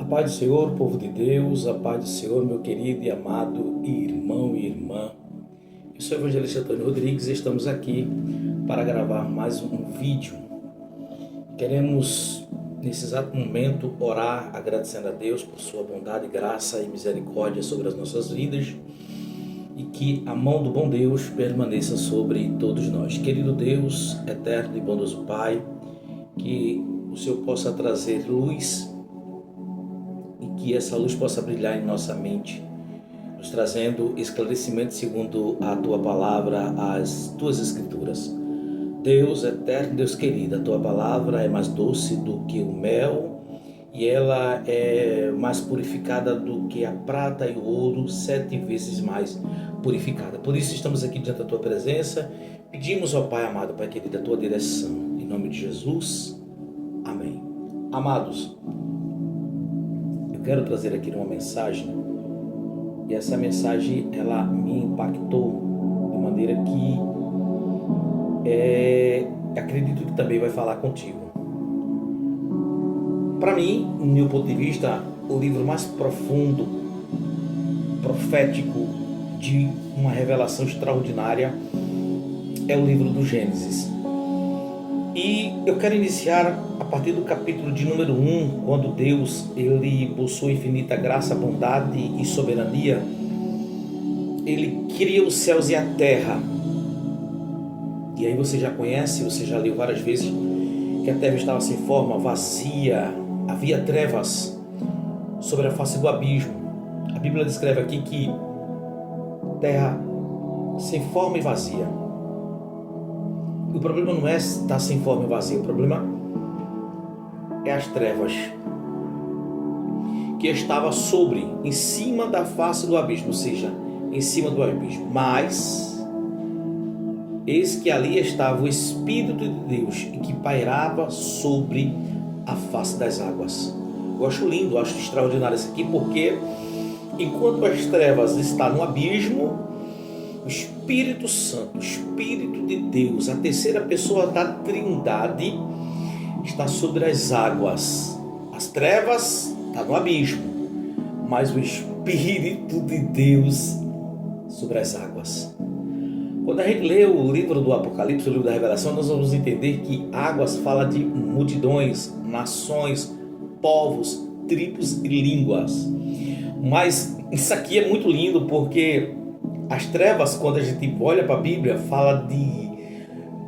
A paz do Senhor, povo de Deus, a paz do Senhor, meu querido e amado irmão e irmã. Eu sou o evangelista Antônio Rodrigues e estamos aqui para gravar mais um vídeo. Queremos, nesse exato momento, orar agradecendo a Deus por sua bondade, graça e misericórdia sobre as nossas vidas e que a mão do bom Deus permaneça sobre todos nós. Querido Deus, eterno e bondoso Pai, que o Senhor possa trazer luz e que essa luz possa brilhar em nossa mente, nos trazendo esclarecimento segundo a Tua Palavra, as Tuas Escrituras. Deus eterno, Deus querido, a Tua Palavra é mais doce do que o mel e ela é mais purificada do que a prata e o ouro, 7 vezes mais purificada. Por isso estamos aqui diante da Tua presença, pedimos ao Pai amado, Pai querido, a Tua direção. Em nome de Jesus, amém. Amados, eu quero trazer aqui uma mensagem e essa mensagem ela me impactou de maneira que acredito que também vai falar contigo. Para mim, no meu ponto de vista, o livro mais profundo, profético, de uma revelação extraordinária é o livro do Gênesis. E eu quero iniciar a partir do capítulo de número 1, quando Deus, ele por sua infinita graça, bondade e soberania, ele cria os céus e a terra. E aí você já conhece, você já leu várias vezes que a terra estava sem forma, vazia, havia trevas sobre a face do abismo. A Bíblia descreve aqui que terra sem forma e vazia. O problema não é estar sem forma e vazia, o problema é as trevas que estava em cima da face do abismo, ou seja, em cima do abismo. Mas eis que ali estava o Espírito de Deus e que pairava sobre a face das águas. Eu acho lindo, eu acho extraordinário isso aqui, porque enquanto as trevas estão no abismo, o Espírito Santo, o Espírito de Deus, a terceira pessoa da Trindade, está sobre as águas. As trevas estão no abismo, mas o Espírito de Deus sobre as águas. Quando a gente lê o livro do Apocalipse, o livro da Revelação, nós vamos entender que águas fala de multidões, nações, povos, tribos e línguas. Mas isso aqui é muito lindo porque as trevas, quando a gente olha para a Bíblia, fala de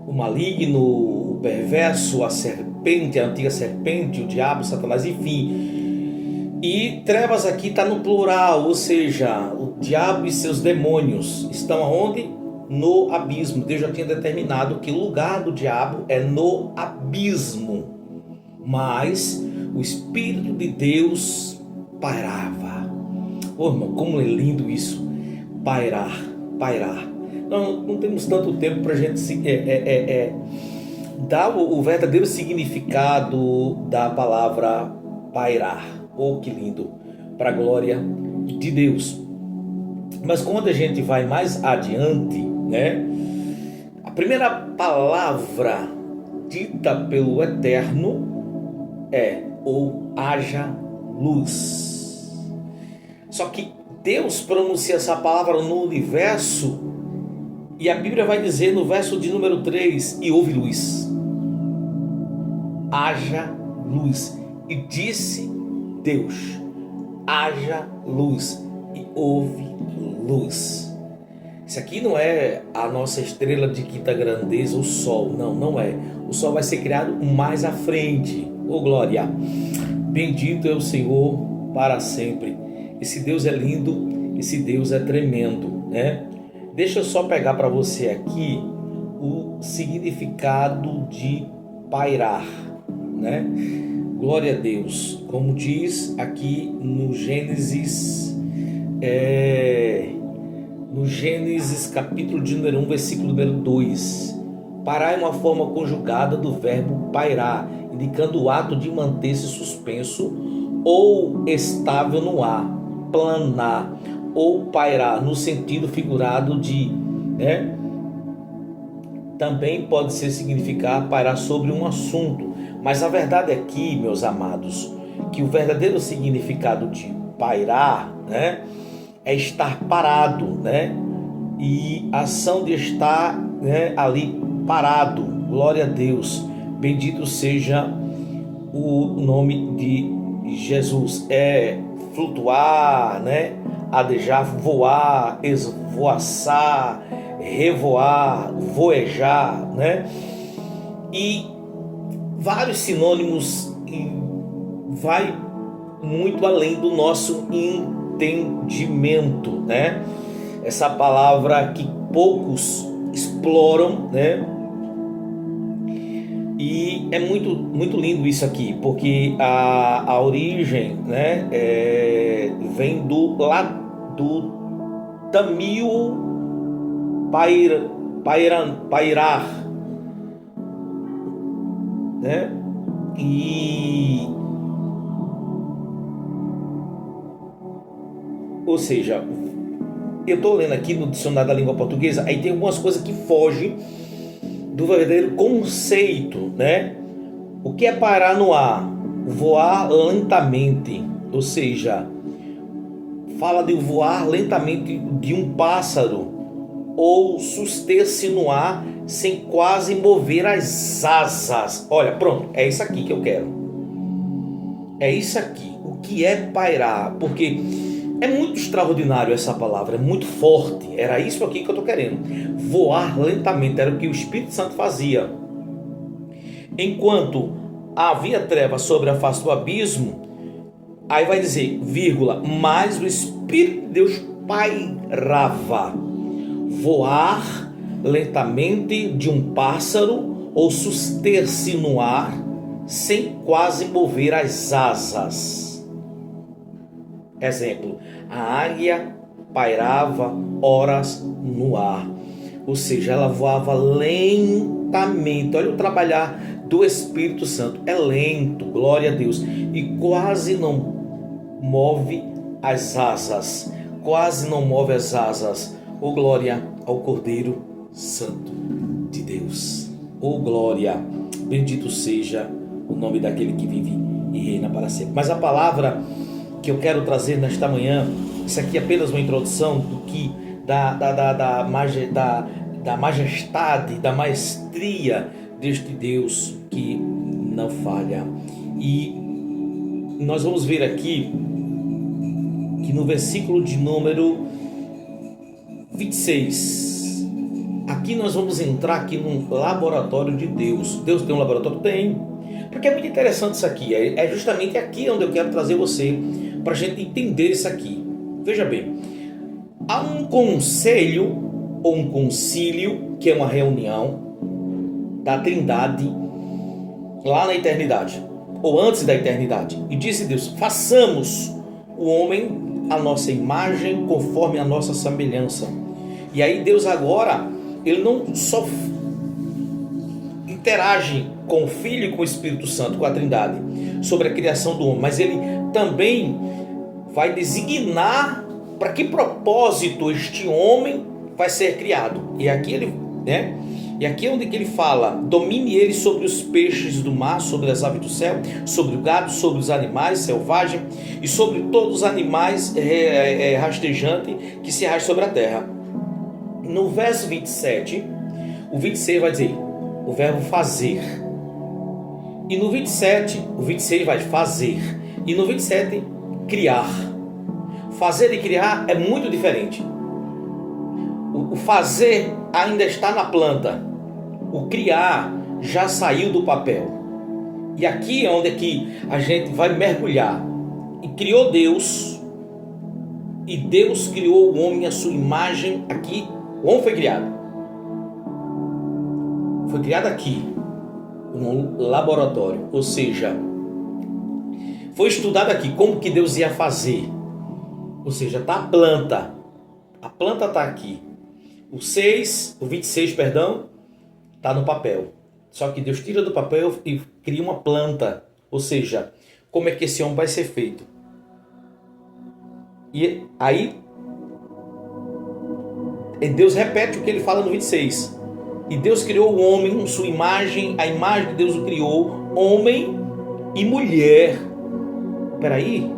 o maligno, o perverso, a serpente, a antiga serpente, o diabo, Satanás, enfim. E trevas aqui está no plural, ou seja, o diabo e seus demônios estão aonde? No abismo. Deus já tinha determinado que o lugar do diabo é no abismo. Mas o Espírito de Deus pairava. Oh, irmão, como é lindo isso. Pairar. Nós não temos tanto tempo para a gente dar o verdadeiro significado da palavra pairar. Oh, que lindo! Para a glória de Deus. Mas quando a gente vai mais adiante, né? A primeira palavra dita pelo Eterno é: ou haja luz. Só que Deus pronuncia essa palavra no universo e a Bíblia vai dizer no verso de número 3: e houve luz. Haja luz. E disse Deus: haja luz. E houve luz. Isso aqui não é a nossa estrela de quinta grandeza, o Sol. Não é. O Sol vai ser criado mais à frente. Oh, glória! Bendito é o Senhor para sempre. Esse Deus é lindo, esse Deus é tremendo, né? Deixa eu só pegar para você aqui o significado de pairar, né? Glória a Deus. Como diz aqui no Gênesis, capítulo de número 1, versículo número 2. Pairar é uma forma conjugada do verbo pairar, indicando o ato de manter-se suspenso ou estável no ar. Planar ou pairar no sentido figurado de, né? Também pode ser significar pairar sobre um assunto, mas a verdade aqui, meus amados, que o verdadeiro significado de pairar, né, é estar parado, né, e a ação de estar, né, ali parado. Glória a Deus, bendito seja o nome de Jesus. É flutuar, né, adejar, voar, esvoaçar, revoar, voejar, né, e vários sinônimos, e vai muito além do nosso entendimento, né? Essa palavra que poucos exploram, né? E é muito lindo isso aqui, porque a origem, né, vem do Tamil pairar, né? E ou seja, eu estou lendo aqui no dicionário da língua portuguesa, aí tem algumas coisas que fogem do verdadeiro conceito, né? O que é parar no ar? Voar lentamente, ou seja, fala de voar lentamente de um pássaro, ou suster-se no ar sem quase mover as asas. Olha, pronto, é isso aqui que eu quero. É isso aqui. O que é pairar? Porque é muito extraordinário essa palavra, é muito forte. Era isso aqui que eu estou querendo. Voar lentamente, era o que o Espírito Santo fazia. Enquanto havia trevas sobre a face do abismo, aí vai dizer, vírgula, mas o Espírito de Deus pairava. Voar lentamente de um pássaro ou suster-se no ar sem quase mover as asas. Exemplo, a águia pairava horas no ar, ou seja, ela voava lentamente. Olha o trabalhar do Espírito Santo, é lento, glória a Deus, e quase não move as asas, quase não move as asas. Oh, glória ao Cordeiro Santo de Deus. Oh, glória, bendito seja o nome daquele que vive e reina para sempre. Mas a palavra que eu quero trazer nesta manhã, isso aqui é apenas uma introdução do que da majestade, da maestria deste Deus que não falha. E nós vamos ver aqui que no versículo de número 26, aqui nós vamos entrar aqui num laboratório de Deus. Deus tem um laboratório? Tem. Porque é muito interessante isso aqui. É justamente aqui onde eu quero trazer você, para a gente entender isso aqui. Veja bem, há um conselho ou um concílio, que é uma reunião da Trindade lá na eternidade, ou antes da eternidade. E disse Deus, façamos o homem a nossa imagem, conforme a nossa semelhança. E aí Deus agora, ele não só interage com o Filho e com o Espírito Santo, com a Trindade, sobre a criação do homem, mas ele também vai designar para que propósito este homem vai ser criado. E aqui ele, né? E aqui é onde que ele fala, domine ele sobre os peixes do mar, sobre as aves do céu, sobre o gado, sobre os animais selvagens e sobre todos os animais rastejantes que se arrastam sobre a terra. No verso 27, o 26 vai dizer o verbo fazer. E no 27, o 26 vai fazer. E no 27, criar. Fazer e criar é muito diferente. O fazer ainda está na planta. O criar já saiu do papel. E aqui é onde é que a gente vai mergulhar. E criou Deus. E Deus criou o homem à sua imagem. Aqui, o homem foi criado. Foi criado aqui, num laboratório. Ou seja, foi estudado aqui como que Deus ia fazer. Ou seja, está a planta. A planta está aqui. O 26, está no papel. Só que Deus tira do papel e cria uma planta. Ou seja, como é que esse homem vai ser feito? E aí, Deus repete o que ele fala no 26. E Deus criou o homem, sua imagem, a imagem de Deus o criou, homem e mulher peraí,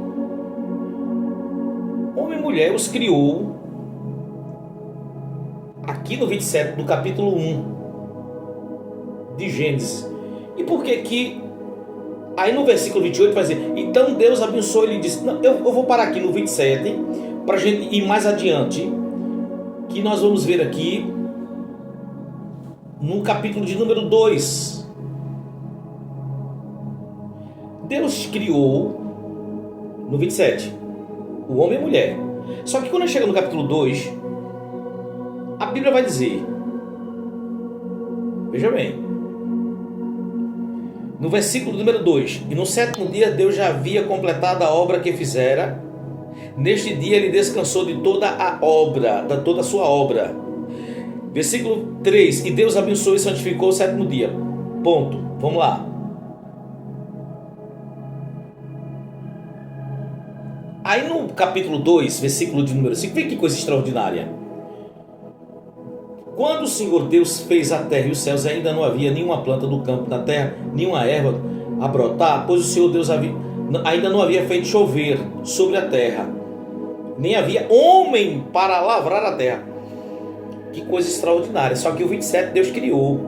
homem e mulher os criou, aqui no 27 do capítulo 1 de Gênesis. E por que que aí no versículo 28 vai dizer, então Deus abençoou ele e disse, não, eu vou parar aqui no 27 para a gente ir mais adiante, que nós vamos ver aqui no capítulo de número 2. Deus criou no 27 o homem e a mulher. Só que quando chega no capítulo 2, a Bíblia vai dizer, veja bem, no versículo número 2, e no 7º dia Deus já havia completado a obra que fizera. Neste dia ele descansou de toda a obra, de toda a sua obra. Versículo 3, e Deus abençoou e santificou o 7º dia. Ponto. Vamos lá. Aí no capítulo 2, versículo de número 5, vê que coisa extraordinária. Quando o Senhor Deus fez a terra e os céus, ainda não havia nenhuma planta do campo na terra, nenhuma erva a brotar, pois o Senhor Deus ainda não havia feito chover sobre a terra, nem havia homem para lavrar a terra. Que coisa extraordinária. Só que o 27 Deus criou.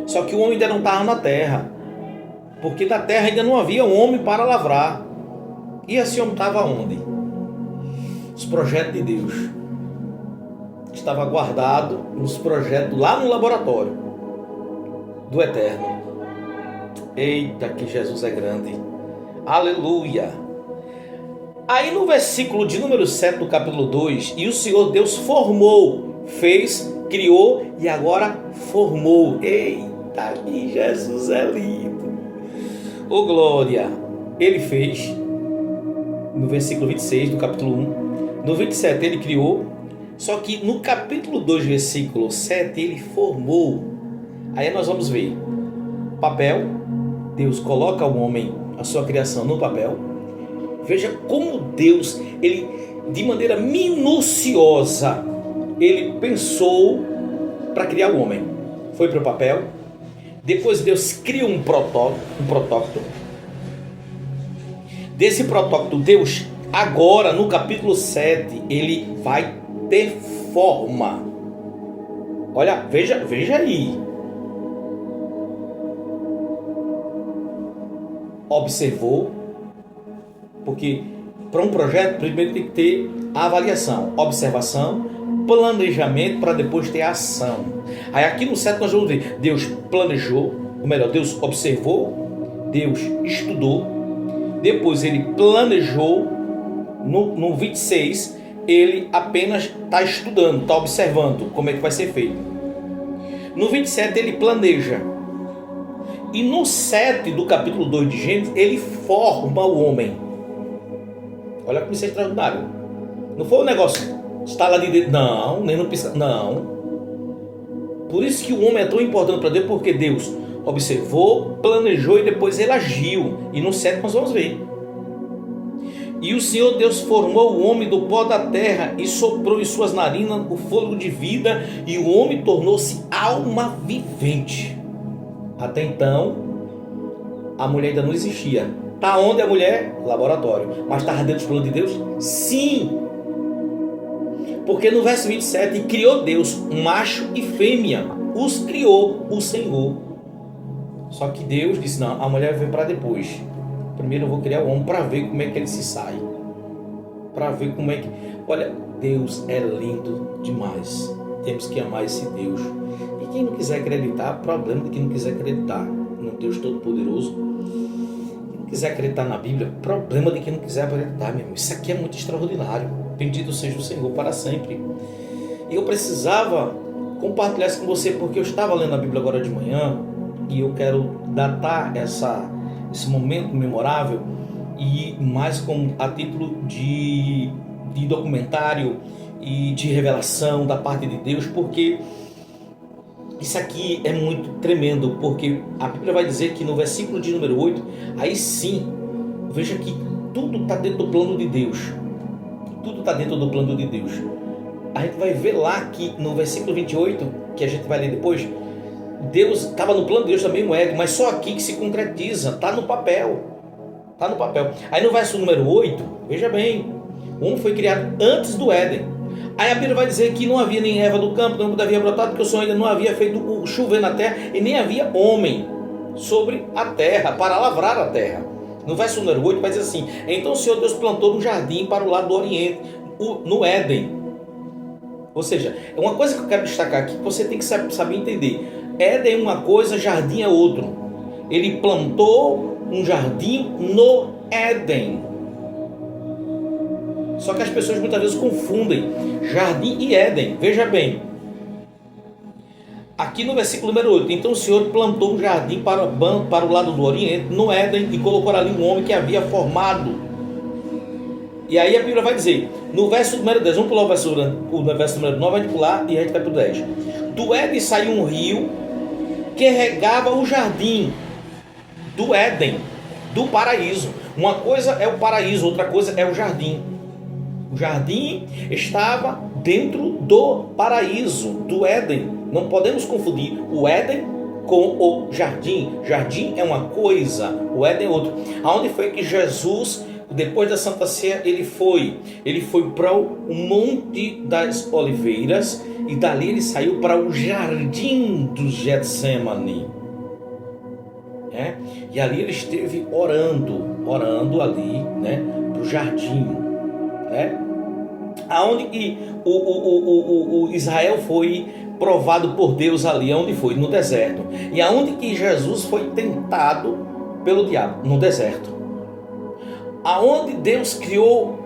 Só que o homem ainda não estava na terra, porque na terra ainda não havia um homem para lavrar. E esse homem estava onde? Os projetos de Deus. Estava guardado nos projetos lá no laboratório do Eterno. Eita, que Jesus é grande. Aleluia. Aí no versículo de número 7 do capítulo 2, e o Senhor Deus formou, fez, criou e agora formou. Eita, que Jesus é lindo. Ô glória. Ele fez, no versículo 26 do capítulo 1. No 27 ele criou. Só que no capítulo 2, versículo 7, ele formou. Aí nós vamos ver. Papel. Deus coloca o homem, a sua criação, no papel. Veja como Deus, ele, de maneira minuciosa, ele pensou para criar o homem. Foi para o papel. Depois Deus cria um protótipo. Desse protótipo, Deus, agora no capítulo 7, ele vai ter forma. Olha, veja aí. Observou, porque para um projeto primeiro tem que ter a avaliação, observação, planejamento para depois ter a ação. Aí aqui no 7 nós vamos ver, Deus planejou, ou melhor, Deus observou, Deus estudou, depois ele planejou. No 26 ele apenas está estudando, está observando como é que vai ser feito. No 27 ele planeja. E no 7 do capítulo 2 de Gênesis, ele forma o homem. Olha como isso é extraordinário. Não foi um negócio, está lá de dentro. Não, nem no piscar. Não. Por isso que o homem é tão importante para Deus, porque Deus observou, planejou e depois ele agiu. E no 7 nós vamos ver. E o Senhor Deus formou o homem do pó da terra e soprou em suas narinas o fôlego de vida, e o homem tornou-se alma vivente. Até então, a mulher ainda não existia. Está onde a mulher? Laboratório. Mas estava dentro dos planos de Deus? Sim. Porque no verso 27, criou Deus, macho e fêmea. Os criou o Senhor. Só que Deus disse, não, a mulher vem para depois. Primeiro eu vou criar o homem para ver como é que ele se sai. Para ver como é que... Olha, Deus é lindo demais. Temos que amar esse Deus. E quem não quiser acreditar, problema de quem não quiser acreditar no Deus Todo-Poderoso. Quem não quiser acreditar na Bíblia, problema de quem não quiser acreditar, meu irmão. Isso aqui é muito extraordinário. Bendito seja o Senhor para sempre. E eu precisava compartilhar isso com você, porque eu estava lendo a Bíblia agora de manhã e eu quero datar esse momento memorável, e mais a título de documentário e de revelação da parte de Deus, porque isso aqui é muito tremendo, porque a Bíblia vai dizer que no versículo de número 8, aí sim, veja que tudo está dentro do plano de Deus. Tudo está dentro do plano de Deus. A gente vai ver lá que no versículo 28, que a gente vai ler depois, Deus estava no plano de Deus também, o ego, mas só aqui que se concretiza, está no papel. Está no papel. Aí no verso número 8, veja bem, o homem foi criado antes do Éden. Aí a Bíblia vai dizer que não havia nem erva do campo, não havia brotado, porque o Senhor ainda não havia feito chover na terra, e nem havia homem sobre a terra, para lavrar a terra. No verso número 8 vai dizer assim: então o Senhor Deus plantou um jardim para o lado do Oriente, no Éden. Ou seja, é uma coisa que eu quero destacar aqui, que você tem que saber entender. Éden é uma coisa, jardim é outro. Ele plantou um jardim no Éden. Só que as pessoas muitas vezes confundem jardim e Éden. Veja bem, aqui no versículo número 8, então o Senhor plantou um jardim para o lado do Oriente, no Éden, e colocou ali um homem que havia formado. E aí a Bíblia vai dizer, no verso número 10, vamos pular o verso número 9, vai pular e a gente vai para o 10. Do Éden saiu um rio que regava o jardim do Éden, do paraíso. Uma coisa é o paraíso, outra coisa é o jardim. O jardim estava dentro do paraíso, do Éden. Não podemos confundir o Éden com o jardim. Jardim é uma coisa, o Éden é outro. Aonde foi que Jesus, depois da Santa Ceia, ele foi para o Monte das Oliveiras, e dali ele saiu para o jardim do Getsemane. E ali ele esteve orando ali, para o jardim. Aonde que o Israel foi provado por Deus ali? Aonde foi? No deserto. E aonde que Jesus foi tentado pelo diabo? No deserto. Aonde Deus criou,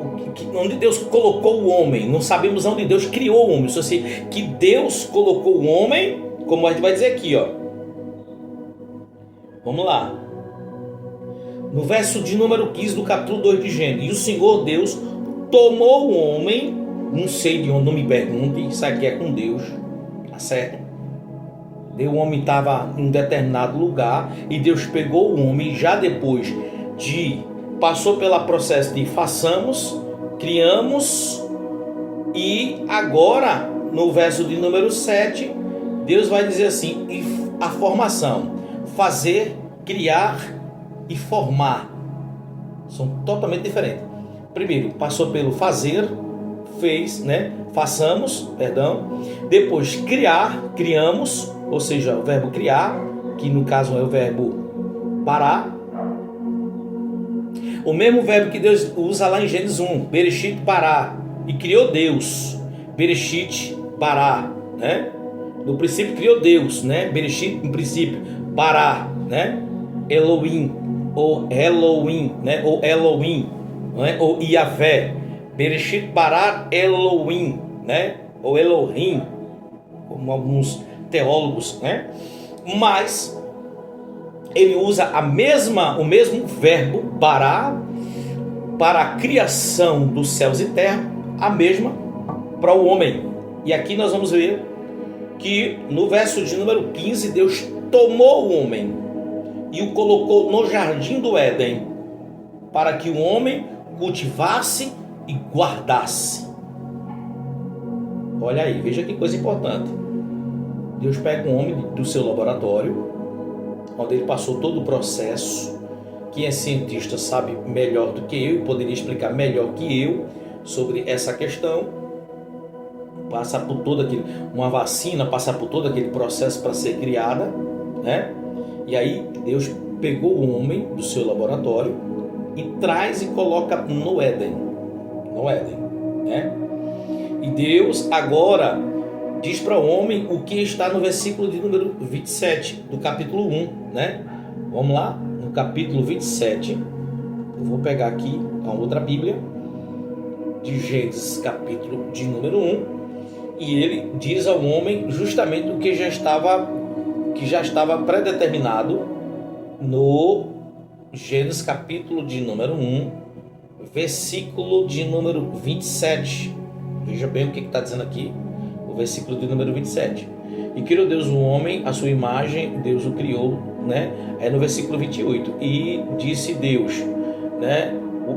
onde Deus colocou o homem? Não sabemos onde Deus criou o homem. Só sei que Deus colocou o homem, como a gente vai dizer aqui, ó. Vamos lá. No verso de número 15 do capítulo 2 de Gênesis. E o Senhor Deus tomou o homem, não sei de onde, não me pergunte, isso aqui é com Deus, tá certo? O homem estava em um determinado lugar, e Deus pegou o homem, já depois passou pelo processo de façamos, criamos, e agora, no verso de número 7, Deus vai dizer assim, a formação, fazer, criar e formar, são totalmente diferentes. Primeiro, passou pelo fazer, fez, façamos, perdão. Depois, criar, criamos, ou seja, o verbo criar, que no caso é o verbo parar. O mesmo verbo que Deus usa lá em Gênesis 1, Bereshit, parar. E criou Deus, Bereshit, parar, No princípio criou Deus, Bereshit, no princípio, parar, Elohim, ou Elohim, ou Elohim. Ou Yahvé, Bereshit parar Elohim, ou Elohim, como alguns teólogos, mas ele usa o mesmo verbo parar para a criação dos céus e terra, a mesma para o homem. E aqui nós vamos ver que no verso de número 15, Deus tomou o homem e o colocou no jardim do Éden, para que o homem cultivasse e guardasse. Olha aí, veja que coisa importante. Deus pega um homem do seu laboratório, onde ele passou todo o processo. Quem é cientista sabe melhor do que eu, poderia explicar melhor que eu sobre essa questão. Passar por todo aquele, uma vacina, passar por todo aquele processo para ser criada, E aí Deus pegou o homem do seu laboratório e traz e coloca no Éden, E Deus agora diz para o homem o que está no versículo de número 27 do capítulo 1, Vamos lá, no capítulo 27, eu vou pegar aqui a outra Bíblia, de Gênesis, capítulo de número 1, e ele diz ao homem justamente o que já estava predeterminado no Gênesis capítulo de número 1, versículo de número 27. Veja bem o que está dizendo aqui, o versículo de número 27. E criou Deus o homem, a sua imagem, Deus o criou, Aí no versículo 28, e disse Deus,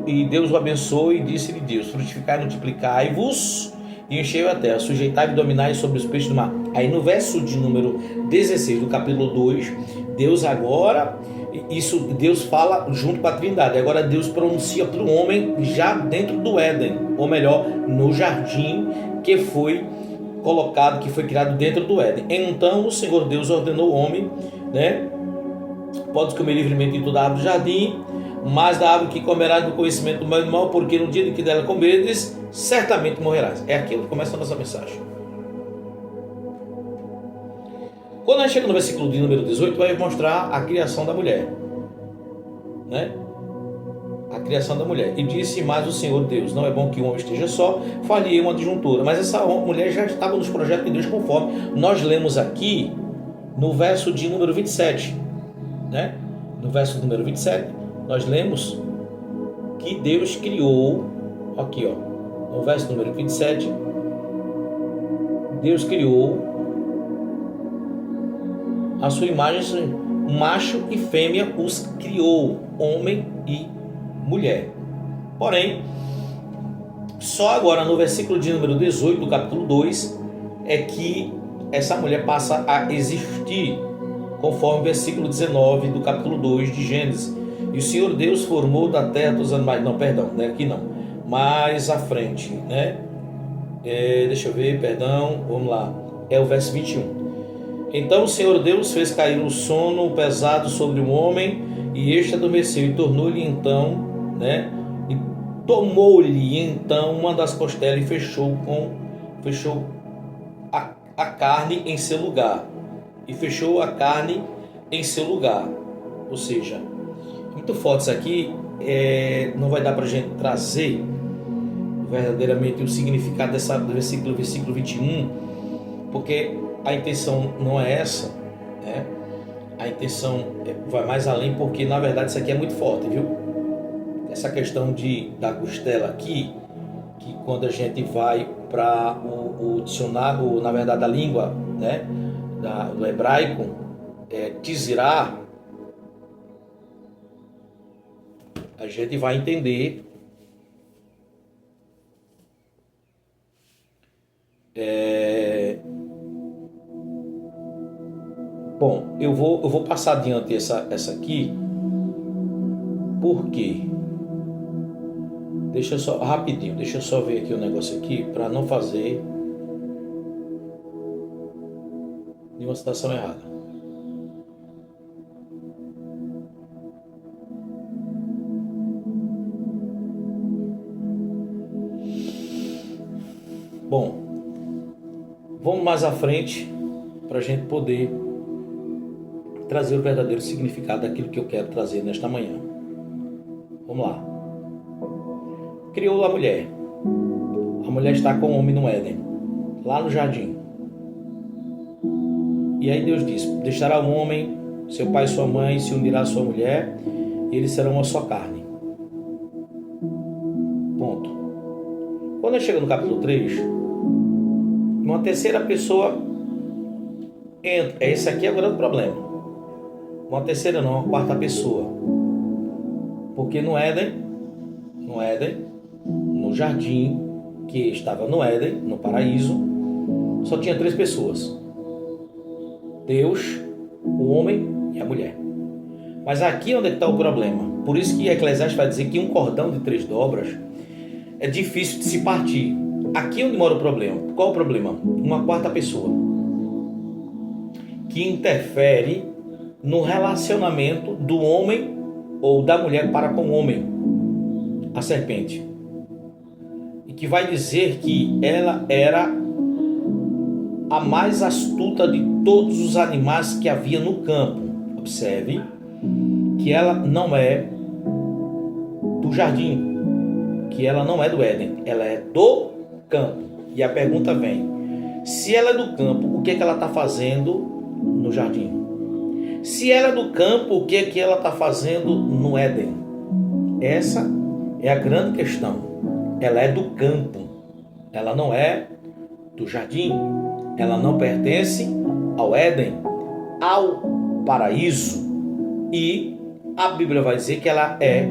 E Deus o abençoou e disse-lhe Deus, frutificai, multiplicai-vos e enchei a terra, sujeitai e dominai sobre os peixes do mar. Aí no verso de número 16 do capítulo 2, Deus agora Isso Deus fala junto com a Trindade. Agora Deus pronuncia para o homem já dentro do Éden, ou melhor, no jardim que foi colocado, que foi criado dentro do Éden. Então o Senhor Deus ordenou o homem, né? Podes comer livremente de toda a árvore do jardim, mas da árvore que comerás do conhecimento do bem e do mal, porque no dia em que dela comeres, certamente morrerás. É aqui que começa a nossa mensagem. Quando a gente chega no versículo de número 18, vai mostrar a criação da mulher, né? A criação da mulher. E disse mais o Senhor Deus: não é bom que o homem esteja só, faria uma adjuntura. Mas essa mulher já estava nos projetos de Deus, conforme nós lemos aqui no verso de número 27, né? No verso de número 27, nós lemos que Deus criou, aqui ó, no verso número 27, Deus criou a sua imagem, macho e fêmea os criou, homem e mulher. Porém, só agora no versículo de número 18 do capítulo 2 é que essa mulher passa a existir, conforme o versículo 19 do capítulo 2 de Gênesis. E o Senhor Deus formou da terra dos animais. Não, perdão, né? Aqui não. Mais à frente, né? Deixa eu ver, perdão, vamos lá. É o verso 21. Então o Senhor Deus fez cair o sono pesado sobre o homem, e este adormeceu, e tornou-lhe então, né? E tomou-lhe então uma das costelas e fechou a carne em seu lugar. E fechou a carne em seu lugar. Ou seja, muito forte isso aqui, não vai dar para a gente trazer verdadeiramente o significado do versículo 21, porque a intenção não é essa, né? A intenção vai mais além, porque na verdade isso aqui é muito forte, viu? Essa questão da costela aqui, que quando a gente vai para o dicionário, na verdade a língua, né, do hebraico, tizirá, a gente vai entender bom, eu vou passar adiante essa aqui, porque deixa eu só ver aqui o negócio aqui, para não fazer nenhuma citação errada. Bom, vamos mais à frente para a gente poder trazer o verdadeiro significado daquilo que eu quero trazer nesta manhã. Vamos lá. Criou a mulher. A mulher está com o homem no Éden, lá no jardim. E aí Deus diz: deixará o homem, seu pai e sua mãe, se unirá à sua mulher, e eles serão uma só carne. Ponto. Quando ele chega no capítulo 3, uma terceira pessoa entra. Esse aqui é o grande problema. Uma terceira não, uma quarta pessoa. Porque no Éden, no jardim que estava no Éden, no paraíso, só tinha 3 pessoas: Deus, o homem e a mulher. Mas aqui é onde está o problema. Por isso que Eclesiastes vai dizer que um cordão de 3 dobras é difícil de se partir. Aqui é onde mora o problema. Qual o problema? Uma quarta pessoa que interfere no relacionamento do homem ou da mulher para com o homem, a serpente, e que vai dizer que ela era a mais astuta de todos os animais que havia no campo. Observe que ela não é do jardim, que ela não é do Éden, ela é do campo. E a pergunta vem: se ela é do campo, o que é que ela está fazendo no jardim? Se ela é do campo, o que é que ela está fazendo no Éden? Essa é a grande questão. Ela é do campo, ela não é do jardim, ela não pertence ao Éden, ao paraíso. E a Bíblia vai dizer que ela é,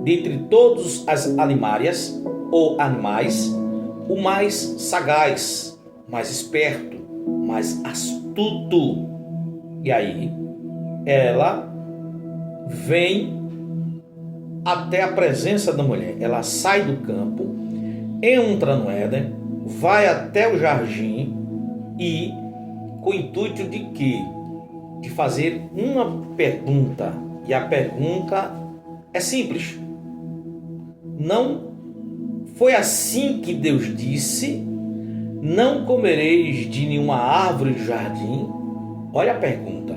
dentre todos as animárias ou animais, o mais sagaz, mais esperto, mais astuto. E aí ela vem até a presença da mulher. Ela sai do campo, entra no Éden, vai até o jardim e com o intuito de quê? De fazer uma pergunta. E a pergunta é simples. Não foi assim que Deus disse: não comereis de nenhuma árvore do jardim? Olha a pergunta.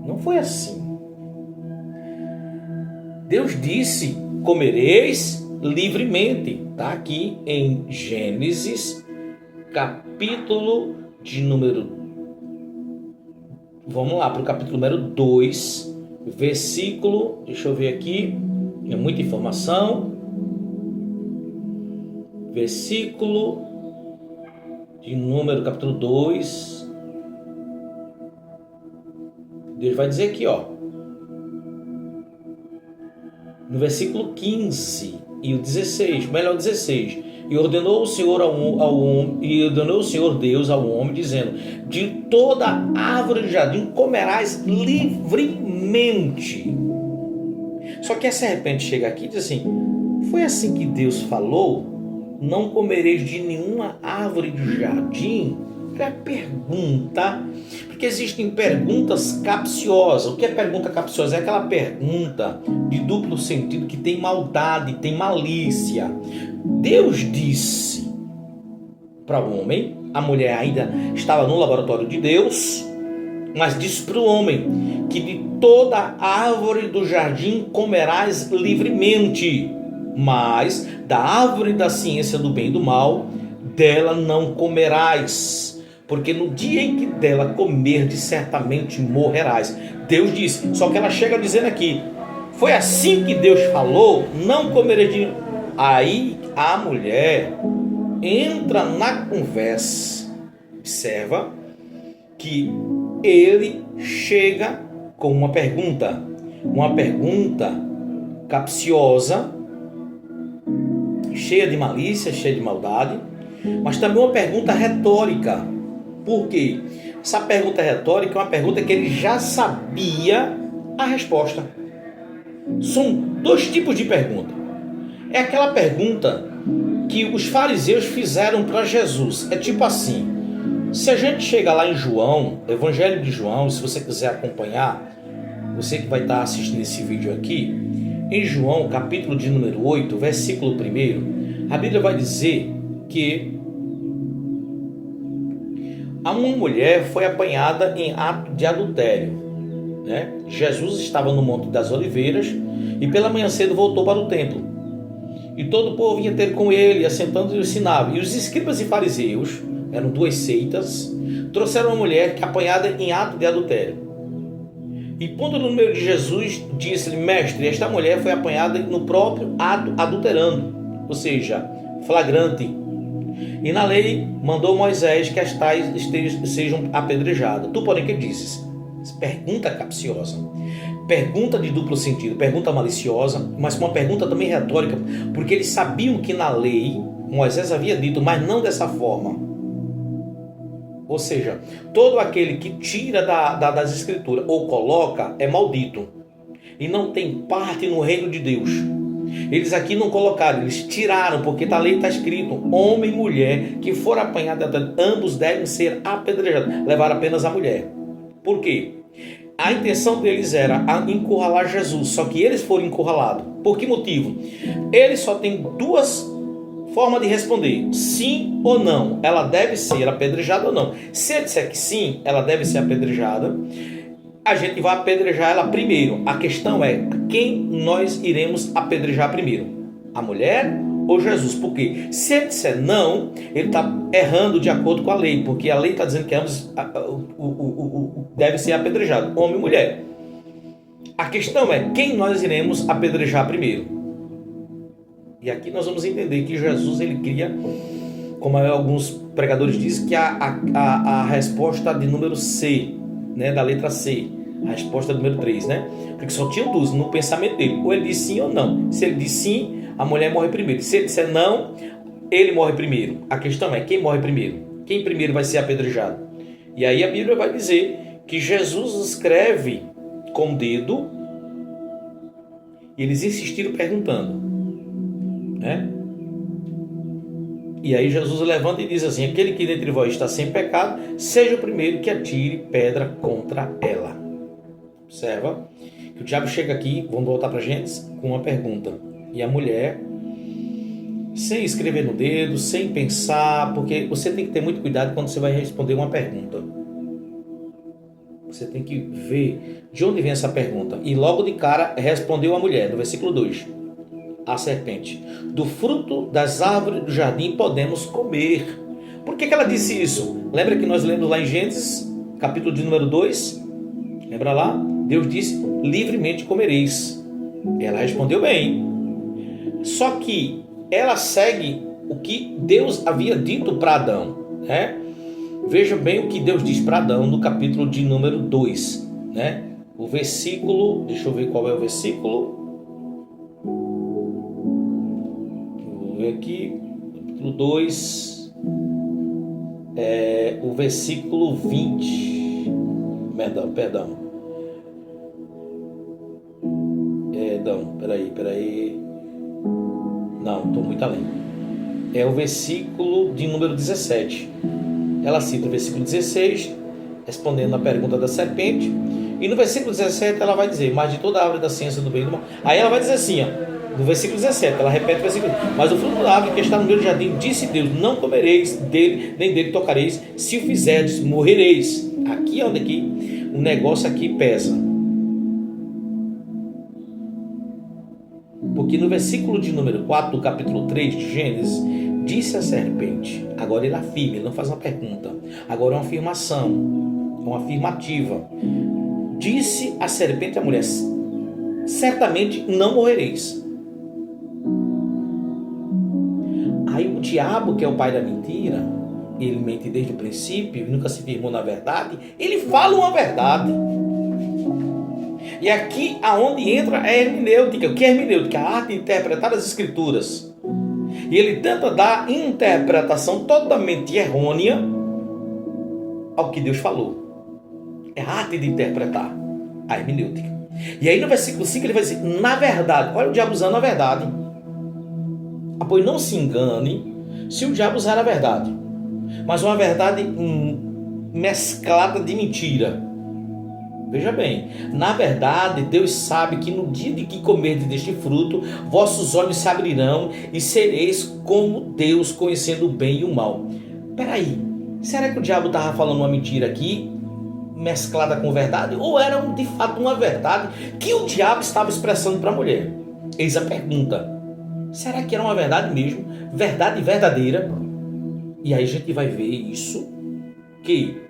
Não foi assim. Deus disse: comereis livremente. Está aqui em Gênesis, capítulo de número... Vamos lá para o capítulo número 2, versículo... Deixa eu ver aqui, é muita informação. Versículo de número, capítulo 2. Deus vai dizer aqui, ó, no versículo 15 e o 16, melhor 16. E ordenou o Senhor ao homem, e ordenou o Senhor Deus ao homem, dizendo: de toda árvore do jardim comerás livremente. Só que a serpente chega aqui e diz assim: foi assim que Deus falou? Não comereis de nenhuma árvore do jardim? É pergunta, porque existem perguntas capciosas. O que é pergunta capciosa? É aquela pergunta de duplo sentido que tem maldade, tem malícia. Deus disse para o homem, a mulher ainda estava no laboratório de Deus, mas disse para o homem que de toda árvore do jardim comerás livremente, mas da árvore da ciência do bem e do mal, dela não comerás, porque no dia em que dela comerdes, certamente morrerás. Deus disse, só que ela chega dizendo aqui: foi assim que Deus falou, não comereis de... Aí a mulher entra na conversa. Observa que ele chega com uma pergunta capciosa, cheia de malícia, cheia de maldade, mas também uma pergunta retórica. Por quê? Essa pergunta retórica é uma pergunta que ele já sabia a resposta. São dois tipos de pergunta. É aquela pergunta que os fariseus fizeram para Jesus. É tipo assim: se a gente chega lá em João, Evangelho de João, se você quiser acompanhar, você que vai estar assistindo esse vídeo aqui, em João, capítulo de número 8, versículo 1, a Bíblia vai dizer que uma mulher foi apanhada em ato de adultério, né? Jesus estava no Monte das Oliveiras e pela manhã cedo voltou para o templo. E todo o povo vinha ter com ele, assentando e ensinava. E os escribas e fariseus, eram duas seitas, trouxeram uma mulher que apanhada em ato de adultério. E pondo no meio de Jesus, disse-lhe: mestre, esta mulher foi apanhada no próprio ato adulterando, ou seja, flagrante. E na lei mandou Moisés que as tais sejam apedrejadas. Tu, porém, que dizes? Pergunta capciosa, pergunta de duplo sentido, pergunta maliciosa, mas uma pergunta também retórica, porque eles sabiam que na lei Moisés havia dito, mas não dessa forma. Ou seja, todo aquele que tira das escrituras ou coloca é maldito e não tem parte no reino de Deus. Eles aqui não colocaram, eles tiraram, porque na lei está escrito: homem e mulher que for apanhado, ambos devem ser apedrejados. Levaram apenas a mulher. Por quê? A intenção deles era encurralar Jesus, só que eles foram encurralados. Por que motivo? Eles só têm duas formas de responder: sim ou não. Ela deve ser apedrejada ou não. Se ele disser que sim, ela deve ser apedrejada, a gente vai apedrejar ela primeiro. A questão é: quem nós iremos apedrejar primeiro? A mulher ou Jesus? Porque se ele disser não, ele está errando de acordo com a lei, porque a lei está dizendo que ambos deve ser apedrejado, homem e mulher. A questão é: quem nós iremos apedrejar primeiro? E aqui nós vamos entender que Jesus, ele cria, como alguns pregadores dizem, que a resposta de número C, né, da letra C, a resposta número 3, né? Porque só tinha duas no pensamento dele: ou ele diz sim ou não. Se ele diz sim, a mulher morre primeiro. Se ele disser não, ele morre primeiro. A questão é: quem morre primeiro? Quem primeiro vai ser apedrejado? E aí a Bíblia vai dizer que Jesus escreve com o dedo E eles insistiram perguntando, né? E aí Jesus levanta e diz assim: aquele que dentre vós está sem pecado, seja o primeiro que atire pedra contra ela. Observa que o diabo chega aqui, vamos voltar para Gênesis, com uma pergunta. E a mulher, sem escrever no dedo, sem pensar, porque você tem que ter muito cuidado quando você vai responder uma pergunta. Você tem que ver de onde vem essa pergunta. E logo de cara respondeu a mulher, no versículo 2, a serpente: do fruto das árvores do jardim podemos comer. Por que ela disse isso? Lembra que nós lemos lá em Gênesis, capítulo de número 2? Lembra lá? Deus disse: livremente comereis. Ela respondeu bem. Só que ela segue o que Deus havia dito para Adão, né? Veja bem o que Deus diz para Adão no capítulo de número 2, né? O versículo, deixa eu ver qual é o versículo. Vou ver aqui, capítulo 2, o versículo 20. Perdão, peraí. Não, estou muito além. É o versículo de número 17. Ela cita o versículo 16, respondendo a pergunta da serpente. E no versículo 17 ela vai dizer: mas de toda a árvore da ciência do bem e do mal. Aí ela vai dizer assim, ó, no versículo 17, ela repete o versículo: mas o fruto da árvore que está no meio do jardim, disse Deus: não comereis dele, nem dele tocareis, se o fizerdes, morrereis. Aqui é onde aqui, o negócio aqui pesa. Porque no versículo de número 4 do capítulo 3 de Gênesis, disse a serpente. Agora ele afirma, ele não faz uma pergunta. Agora é uma afirmação, uma afirmativa. Disse a serpente à mulher: certamente não morrereis. Aí o diabo, que é o pai da mentira, ele mente desde o princípio e nunca se firmou na verdade, ele fala uma verdade. E aqui aonde entra a hermenêutica. O que é hermenêutica? A arte de interpretar as escrituras. E ele tenta dar interpretação totalmente errônea ao que Deus falou. É a arte de interpretar, a hermenêutica. E aí no versículo 5 ele vai dizer: na verdade, olha o diabo usando a verdade. Pois não se engane se o diabo usar a verdade, mas uma verdade mesclada de mentira. Veja bem, na verdade Deus sabe que no dia de que comerdes deste fruto, vossos olhos se abrirão e sereis como Deus, conhecendo o bem e o mal. Peraí, será que o diabo estava falando uma mentira aqui, mesclada com verdade? Ou era de fato uma verdade que o diabo estava expressando para a mulher? Eis a pergunta: será que era uma verdade mesmo? Verdade verdadeira? E aí a gente vai ver isso, que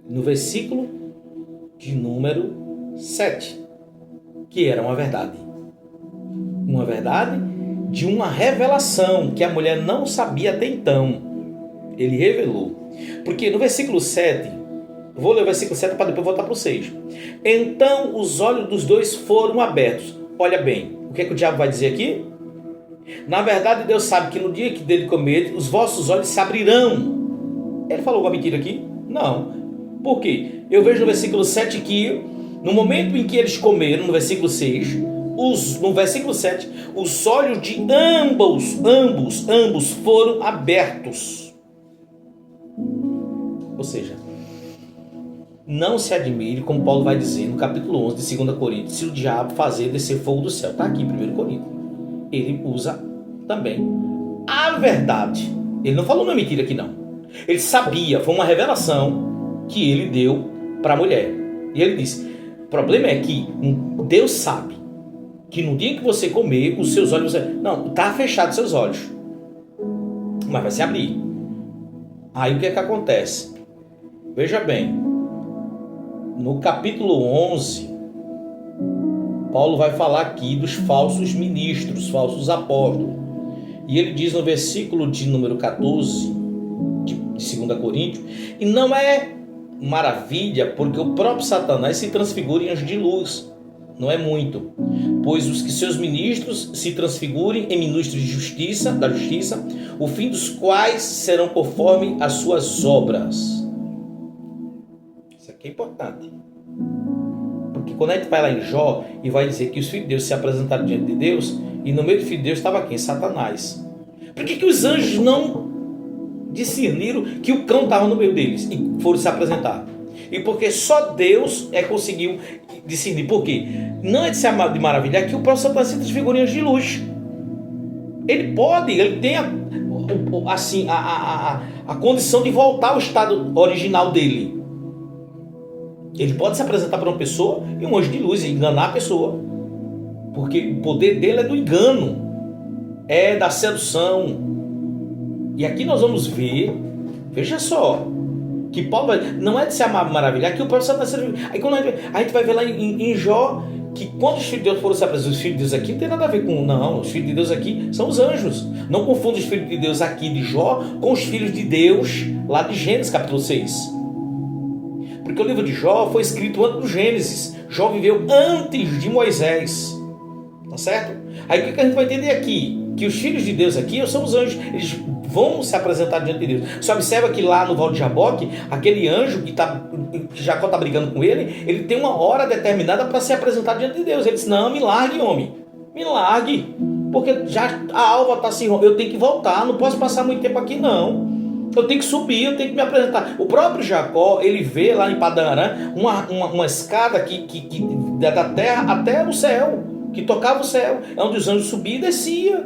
no versículo de número 7, que era uma verdade de uma revelação que a mulher não sabia até então. Ele revelou, porque no versículo 7, vou ler o versículo 7 para depois voltar para o 6. Então os olhos dos dois foram abertos. Olha bem, o que é que o diabo vai dizer aqui? Na verdade Deus sabe que no dia que dele comer, os vossos olhos se abrirão. Ele falou uma mentira aqui? Não. Por quê? Eu vejo no versículo 7 que no momento em que eles comeram, no versículo 6, no versículo 7, os olhos de ambos foram abertos. Ou seja, não se admire, como Paulo vai dizer no capítulo 11 de 2 Coríntios, se o diabo fazer descer fogo do céu. Está aqui em 1 Coríntios. Ele usa também a verdade. Ele não falou uma mentira aqui não. Ele sabia, foi uma revelação que ele deu para a mulher. E ele disse: o problema é que Deus sabe que no dia que você comer, os seus olhos... Não, está fechado seus olhos, mas vai se abrir. Aí o que é que acontece? Veja bem, no capítulo 11, Paulo vai falar aqui dos falsos ministros, falsos apóstolos. E ele diz no versículo de número 14 de 2 Coríntios: e não é maravilha, porque o próprio Satanás se transfigura em anjo de luz. Não é muito, pois os que seus ministros se transfigurem em ministros de justiça, da justiça, o fim dos quais serão conforme as suas obras. Isso aqui é importante, porque quando a gente vai lá em Jó e vai dizer que os filhos de Deus se apresentaram diante de Deus, e no meio do filho de Deus estava quem? Satanás. Por que os anjos não discerniram que o cão estava no meio deles e foram se apresentar? E porque só Deus conseguiu discernir. Por quê? Não é de se maravilhar que o próprio Satanás se transfigura em anjo de luz. Ele tem a condição de voltar ao estado original dele. Ele pode se apresentar para uma pessoa e um anjo de luz e enganar a pessoa. Porque o poder dele é do engano, é da sedução. E aqui nós vamos ver, veja só, que Paulo não é de se maravilhar que o próprio Satanás. Aí quando a gente vai ver lá em Jó, que quando os filhos de Deus foram se apresentar, os filhos de Deus aqui não tem nada a ver com, não, os filhos de Deus aqui são os anjos. Não confunda os filhos de Deus aqui de Jó com os filhos de Deus lá de Gênesis capítulo 6. Porque o livro de Jó foi escrito antes do Gênesis. Jó viveu antes de Moisés. Tá certo? Aí o que a gente vai entender aqui? Que os filhos de Deus aqui são os anjos. Eles vão se apresentar diante de Deus. Você observa que lá no Val de Jaboque, aquele anjo que Jacó está brigando com ele tem uma hora determinada para se apresentar diante de Deus. Ele disse, não, me largue, homem. Me largue. Porque já a alva está assim, eu tenho que voltar, não posso passar muito tempo aqui não. Eu tenho que subir, eu tenho que me apresentar. O próprio Jacó, ele vê lá em Padan Aram uma escada que da terra até o céu, que tocava o céu, é onde os anjos subiam e desciam.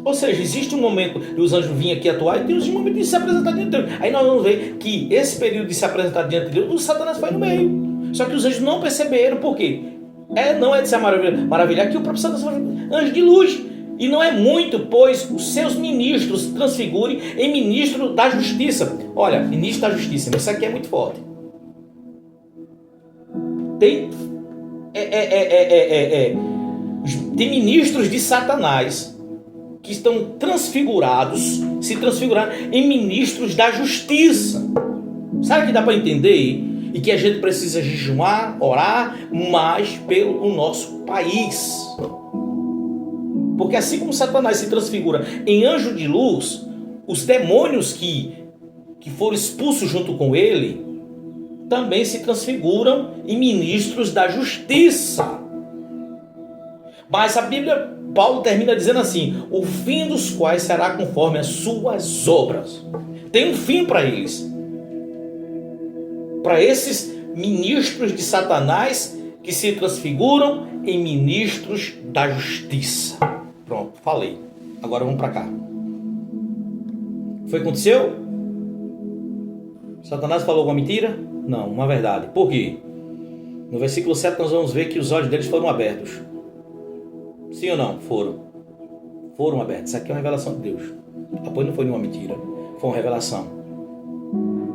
Ou seja, existe um momento de os anjos virem aqui atuar e tem um momento de se apresentar diante de Deus. Aí nós vamos ver que esse período de se apresentar diante de Deus, o Satanás foi no meio. Só que os anjos não perceberam, por quê? Não é de se maravilhar que o próprio Satanás foi anjo de luz. E não é muito, pois os seus ministros se transfigurem em ministro da justiça. Olha, ministro da justiça, isso aqui é muito forte. Tem ministros de Satanás que estão transfigurados, se transfiguraram em ministros da justiça. Sabe o que dá para entender? E que a gente precisa jejuar, orar mais pelo nosso país. Porque assim como Satanás se transfigura em anjo de luz, os demônios que foram expulsos junto com ele também se transfiguram em ministros da justiça. Mas a Bíblia, Paulo termina dizendo assim, o fim dos quais será conforme as suas obras. Tem um fim para eles. Para esses ministros de Satanás que se transfiguram em ministros da justiça. Pronto, falei. Agora vamos para cá. Foi o que aconteceu? Satanás falou uma mentira? Não, uma verdade. Por quê? No versículo 7 nós vamos ver que os olhos deles foram abertos. Sim ou não? Foram. Foram abertos. Isso aqui é uma revelação de Deus. Depois não foi nenhuma mentira. Foi uma revelação.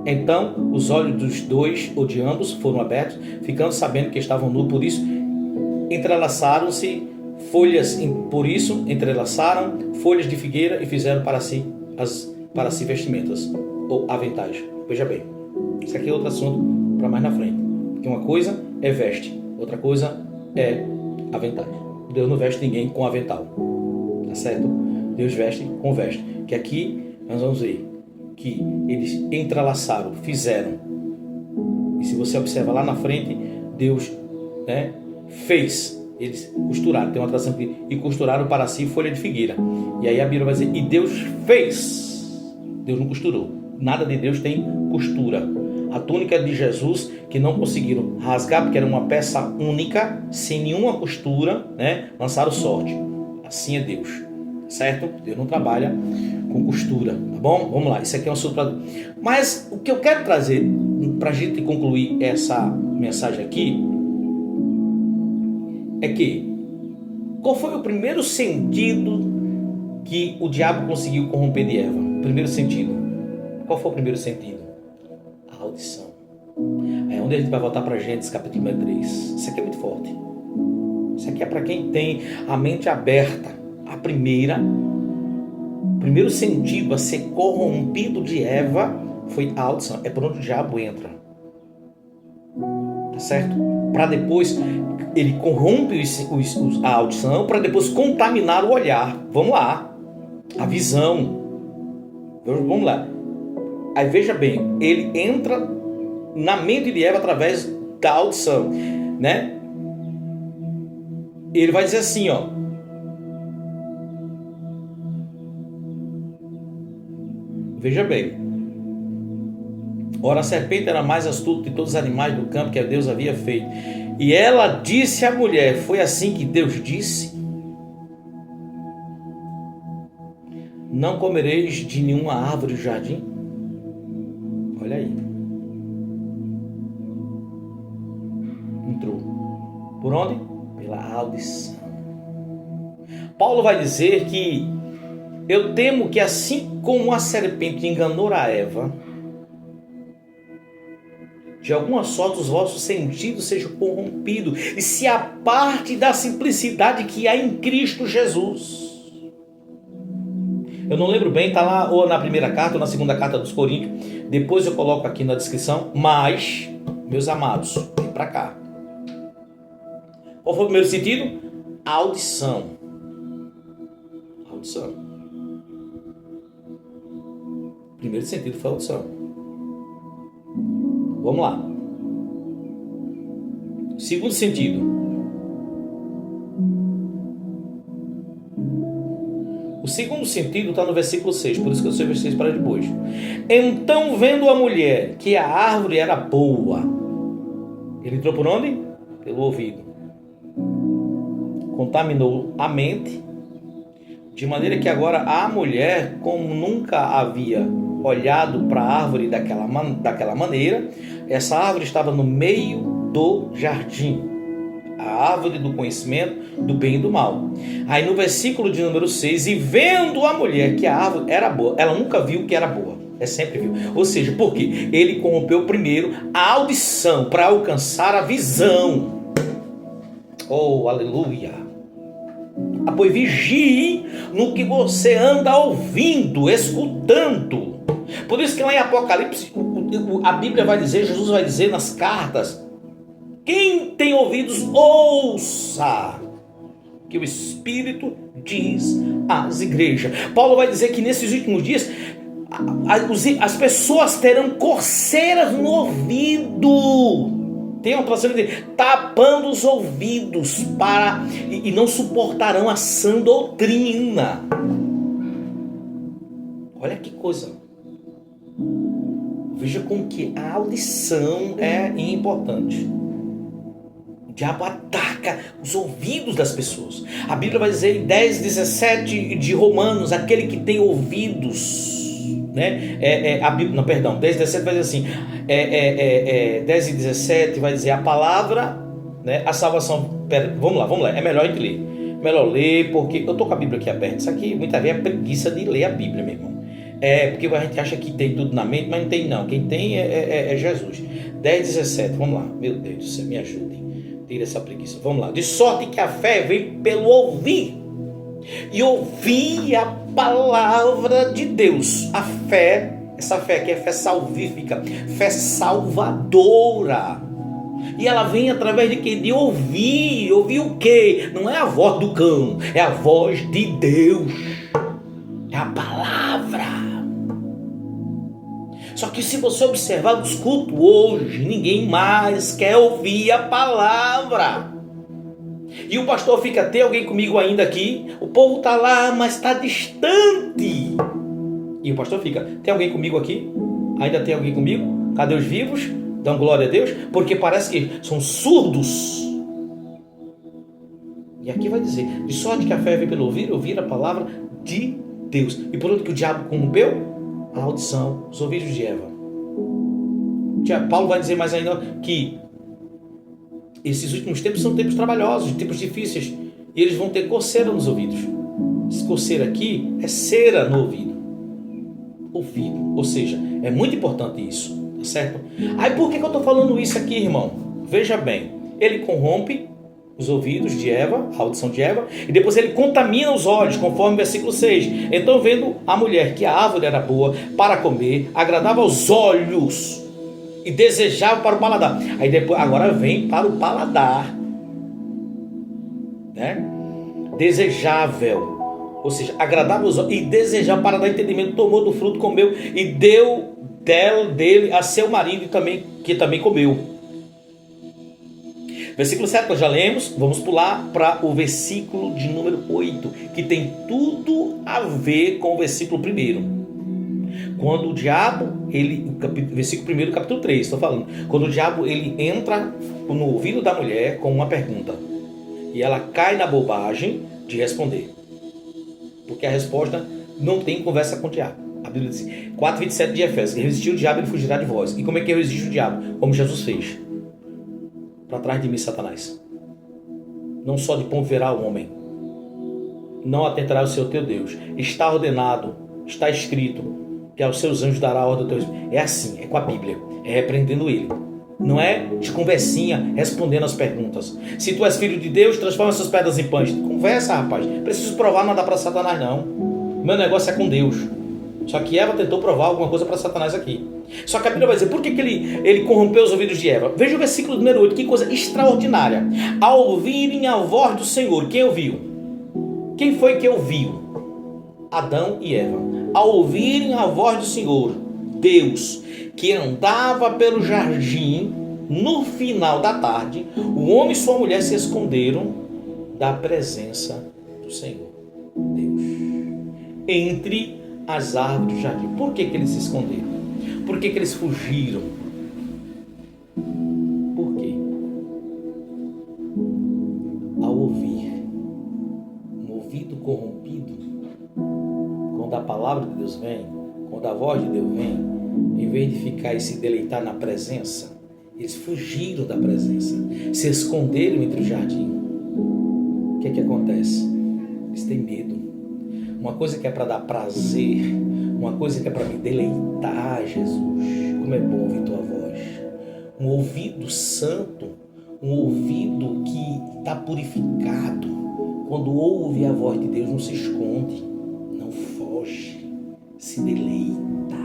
Então, os olhos dos dois, ou de ambos, foram abertos, ficando sabendo que estavam nus, por isso entrelaçaram-se folhas, por isso entrelaçaram folhas de figueira e fizeram para si vestimentas ou aventais. Veja bem, isso aqui é outro assunto para mais na frente, porque uma coisa é veste, outra coisa é aventais. Deus não veste ninguém com avental, tá certo? Deus veste com veste, que aqui nós vamos ver que eles entrelaçaram, fizeram, e se você observa lá na frente, Deus fez. Eles costuraram, tem uma tradução aqui, e costuraram para si folha de figueira. E aí a Bíblia vai dizer, e Deus fez. Deus não costurou. Nada de Deus tem costura. A túnica de Jesus, que não conseguiram rasgar, porque era uma peça única, sem nenhuma costura, lançaram sorte. Assim é Deus, certo? Deus não trabalha com costura, tá bom? Vamos lá, isso aqui é um assunto. Mas o que eu quero trazer, para a gente concluir essa mensagem aqui, é que qual foi o primeiro sentido que o diabo conseguiu corromper de Eva? O primeiro sentido. Qual foi o primeiro sentido? A audição. É onde a gente vai voltar para Gênesis capítulo 3. Isso aqui é muito forte. Isso aqui é para quem tem a mente aberta. O primeiro sentido a ser corrompido de Eva foi a audição. É por onde o diabo entra. Tá certo? Para depois ele corrompe a audição para depois contaminar o olhar. Vamos lá. A visão. Vamos lá. Aí veja bem, ele entra na mente de Eva através da audição, Ele vai dizer assim, ó. Veja bem. Ora, a serpente era mais astuta de todos os animais do campo que Deus havia feito. E ela disse à mulher: foi assim que Deus disse? Não comereis de nenhuma árvore do jardim? Olha aí. Entrou. Por onde? Pela audição. Paulo vai dizer que eu temo que assim como a serpente enganou a Eva, de alguma sorte os vossos sentidos sejam corrompidos e se aparte da simplicidade que há em Cristo Jesus. Eu não lembro bem, está lá ou na primeira carta ou na segunda carta dos Coríntios. Depois eu coloco aqui na descrição. Mas, meus amados, vem para cá. Qual foi o primeiro sentido? Audição. Audição. O primeiro sentido foi audição. Vamos lá. Segundo sentido. O segundo sentido está no versículo 6, por isso que eu sei o versículo 6 para depois. Então, vendo a mulher que a árvore era boa, ele entrou por onde? Pelo ouvido. Contaminou a mente, de maneira que agora a mulher, como nunca havia olhado para a árvore daquela maneira, essa árvore estava no meio do jardim. A árvore do conhecimento do bem e do mal. Aí no versículo de número 6, e vendo a mulher que a árvore era boa, ela nunca viu que era boa, sempre viu. Ou seja, porque ele corrompeu primeiro a audição para alcançar a visão. Oh, aleluia! Pois vigie no que você anda ouvindo, escutando. Por isso que lá em Apocalipse, a Bíblia vai dizer, Jesus vai dizer nas cartas, quem tem ouvidos, ouça que o Espírito diz às igrejas. Paulo vai dizer que nesses últimos dias as pessoas terão coceiras no ouvido. Tem uma tradução que diz, tapando os ouvidos e não suportarão a sã doutrina. Olha que coisa. Veja como que a audição é importante. O diabo ataca os ouvidos das pessoas. A Bíblia vai dizer em 10:17 de Romanos, aquele que tem ouvidos, né? 10:17 vai dizer assim, 10:17 vai dizer a palavra, né? A salvação. Vamos lá, é melhor ler. Melhor ler, porque eu estou com a Bíblia aqui aberta. Isso aqui muitas vezes é preguiça de ler a Bíblia, meu irmão. Porque a gente acha que tem tudo na mente, mas não tem não. Quem tem é Jesus. 10:17, vamos lá. Meu Deus do céu, me ajudem. Tira essa preguiça. Vamos lá. De sorte que a fé vem pelo ouvir. E ouvir a palavra de Deus. A fé, essa fé aqui é fé salvífica, fé salvadora. E ela vem através de quê? De ouvir. Ouvir o quê? Não é a voz do cão, é a voz de Deus. É a palavra. Só que se você observar os cultos hoje, ninguém mais quer ouvir a palavra. E o pastor fica, tem alguém comigo ainda aqui? O povo está lá, mas está distante. E o pastor fica, tem alguém comigo aqui? Ainda tem alguém comigo? Cadê os vivos? Dão glória a Deus? Porque parece que são surdos. E aqui vai dizer, de sorte que a fé vem pelo ouvir a palavra de Deus. E por onde que o diabo corrompeu? A audição, os ouvidos de Eva. Paulo vai dizer mais ainda que esses últimos tempos são tempos trabalhosos, tempos difíceis, e eles vão ter coceira nos ouvidos. Esse coceira aqui é cera no ouvido. Ou seja, é muito importante isso, tá certo? Aí por que eu estou falando isso aqui, irmão? Veja bem, ele corrompe os ouvidos de Eva, a audição de Eva, e depois ele contamina os olhos, conforme o versículo 6. Então, vendo a mulher que a árvore era boa para comer, agradava aos olhos e desejava para o paladar. Aí depois, agora vem para o paladar, né? Desejável, ou seja, agradável aos olhos e desejável para dar entendimento. Tomou do fruto, comeu e deu dele a seu marido que também comeu. Versículo 7 nós já lemos, vamos pular para o versículo de número 8, que tem tudo a ver com o versículo 1. Quando o diabo, versículo 1 do capítulo 3, estou falando. Quando o diabo ele entra no ouvido da mulher com uma pergunta, e ela cai na bobagem de responder, porque a resposta não tem conversa com o diabo. A Bíblia diz 4:27 de Efésios: resistir o diabo, ele fugirá de vós. E como é que eu resisto o diabo? Como Jesus fez. Para trás de mim, Satanás. Não só de pão verá o homem, não atentará ao Senhor teu Deus. Está ordenado, está escrito, que aos seus anjos dará a ordem do teu Espírito. É assim, é com a Bíblia, é repreendendo ele. Não é de conversinha, respondendo as perguntas. Se tu és filho de Deus, transforma essas pedras em pães. Conversa, rapaz. Preciso provar, não dá para Satanás, não. Meu negócio é com Deus. Só que Eva tentou provar alguma coisa para Satanás aqui. Só que a Bíblia vai dizer, por que ele corrompeu os ouvidos de Eva? Veja o versículo número 8, que coisa extraordinária. Ao ouvirem a voz do Senhor, quem ouviu? Quem foi que ouviu? Adão e Eva. Ao ouvirem a voz do Senhor, Deus, que andava pelo jardim, no final da tarde, o homem e sua mulher se esconderam da presença do Senhor, Deus, entre as árvores do jardim. Por que eles se esconderam? Por que eles fugiram? Por quê? Ao ouvir um ouvido corrompido, quando a palavra de Deus vem, quando a voz de Deus vem, em vez de ficar e se deleitar na presença, eles fugiram da presença, se esconderam entre o jardim. O que é que acontece? Eles têm medo. Uma coisa que é para dar prazer, uma coisa que é para me deleitar, Jesus. Como é bom ouvir tua voz. Um ouvido santo, um ouvido que está purificado. Quando ouve a voz de Deus, não se esconde, não foge, se deleita.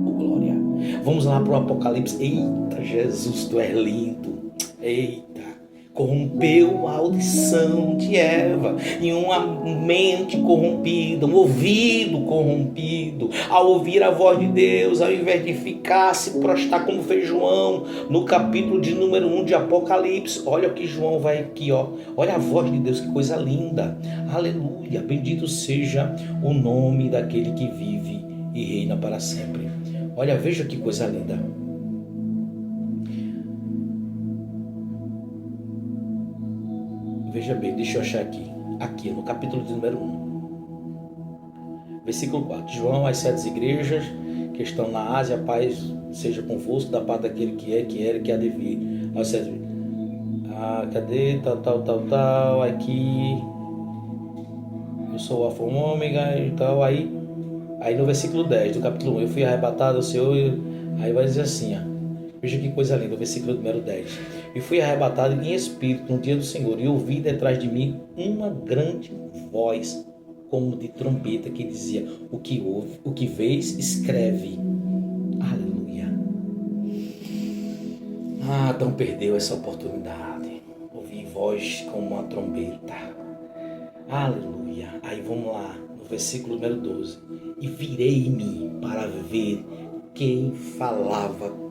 Oh, glória. Vamos lá para o Apocalipse. Eita, Jesus, tu és lindo. Eita. Corrompeu a audição de Eva, e uma mente corrompida, um ouvido corrompido, ao ouvir a voz de Deus, ao invés de ficar, se prostrar como fez João, no capítulo de número 1 de Apocalipse. Olha o que João vai aqui, ó. Olha a voz de Deus, que coisa linda, aleluia, bendito seja o nome daquele que vive e reina para sempre. Olha, veja que coisa linda. Veja bem, deixa eu achar aqui no capítulo de número 1, versículo 4. João, às 7 igrejas que estão na Ásia, paz seja convosco, da parte daquele que é, que era e que há de vir. Aos 7, cadê, tal, aqui, eu sou o Alfa e Ômega e tal, aí no versículo 10 do capítulo 1, eu fui arrebatado ao Senhor, aí vai dizer assim, ó. Veja que coisa linda, o versículo número 10. E fui arrebatado em espírito no dia do Senhor, e ouvi detrás de mim uma grande voz, como de trombeta, que dizia: o que vês, escreve. Aleluia. Adão perdeu essa oportunidade. Ouvi voz como uma trombeta. Aleluia. Aí vamos lá, no versículo número 12. E virei-me para ver quem falava comigo.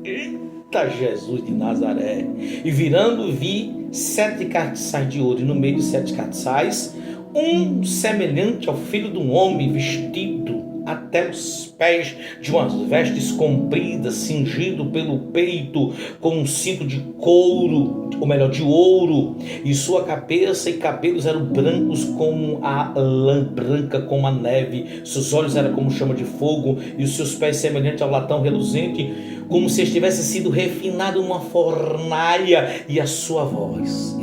Eita, Jesus de Nazaré. E virando vi 7 castiçais de ouro, e no meio de 7 castiçais um semelhante ao filho de um homem, vestido até os pés de umas vestes compridas, cingido pelo peito com um cinto de couro, ou melhor, de ouro, e sua cabeça e cabelos eram brancos como a lã, branca como a neve, seus olhos eram como chama de fogo, e os seus pés semelhantes ao latão reluzente, como se estivesse sido refinado numa fornalha, e a sua voz.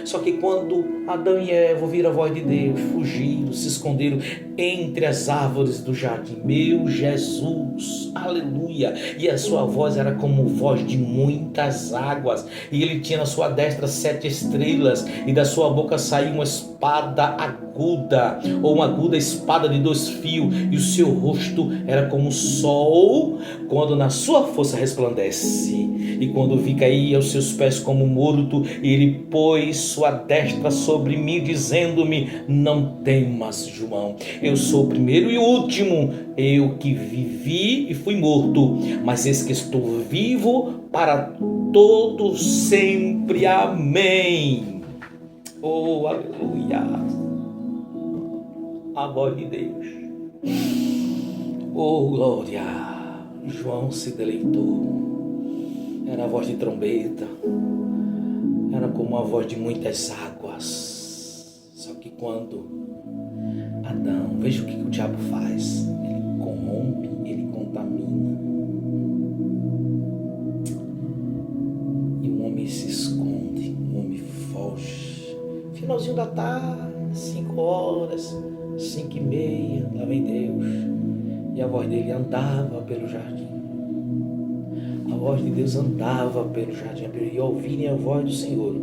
Só que quando Adão e Eva ouviram a voz de Deus, fugiram, se esconderam entre as árvores do jardim. Meu Jesus, aleluia! E a sua voz era como voz de muitas águas, e ele tinha na sua destra 7 estrelas, e da sua boca saía uma espada aguda, ou uma aguda espada de 2 fios, e o seu rosto era como o sol, quando na sua força resplandece. E quando vi cair aos seus pés como morto, ele pôs sua destra sobre mim, dizendo-me: não temas, João, eu sou o primeiro e o último, eu que vivi e fui morto, mas eis que estou vivo para todo sempre. Amém. Oh, aleluia. A voz de Deus. Oh, glória. João se deleitou. Era a voz de trombeta. Era como a voz de muitas águas. Só que quando Adão, veja o que o diabo faz. Ele corrompe, ele contamina. E o homem se esconde, o homem foge. Finalzinho da tarde, 5 horas, 5:30, lá vem Deus. E a voz dele andava pelo jardim. A voz de Deus andava pelo jardim. E ouvirem a voz do Senhor,